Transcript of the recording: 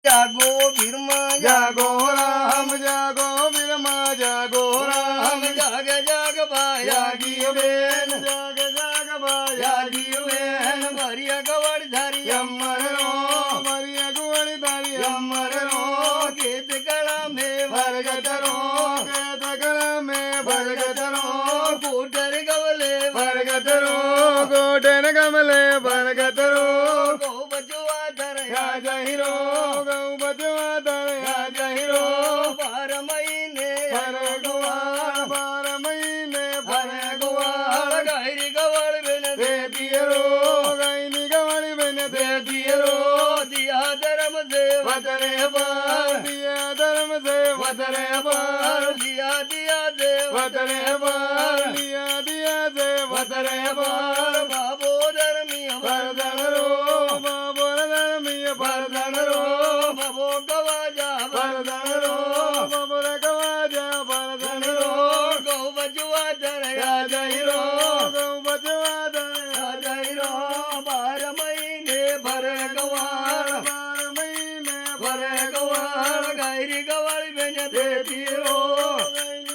जागो बीरमा जागो राम जागो बीरमा जागो राम जाग जाग भाया जागी बेन जाग जाग बाया जागी वेन भरिया गवड़ धारी अमर रो मरिया गुवड़ी दारी अमर रो खेत गला में भरगत रो केत गला में भरगत रो कोटर गवले भरगत रो गोटन कमले भरगत रो गो बजुआ धर या जहिरो गौ बजवा दर या जहिरो बार महीने भर गुवाल 12 महीने भर गुवाल गहरी गवड़ बिन दे दियरो गईनी गवड़ी बन दे दियरो दिया धर्म से वतरे पार दिया धर्म से वतरे पार दिया दिया दे वतरे पार दिया दिया से वतरे पार बाबो धर्मी वरदन रो बाबो धर्मीय वरदन रो बाबो गवाजा वरदन रो बाबो कवाजा वरदन रो गौ बजुआ धर या जहिरो गौ बजवा दर या जहिरो 12 महीने भर गवाल 12 महीने भर गवाल गहरी गवाल बिन दे दे दियो दियो गईनी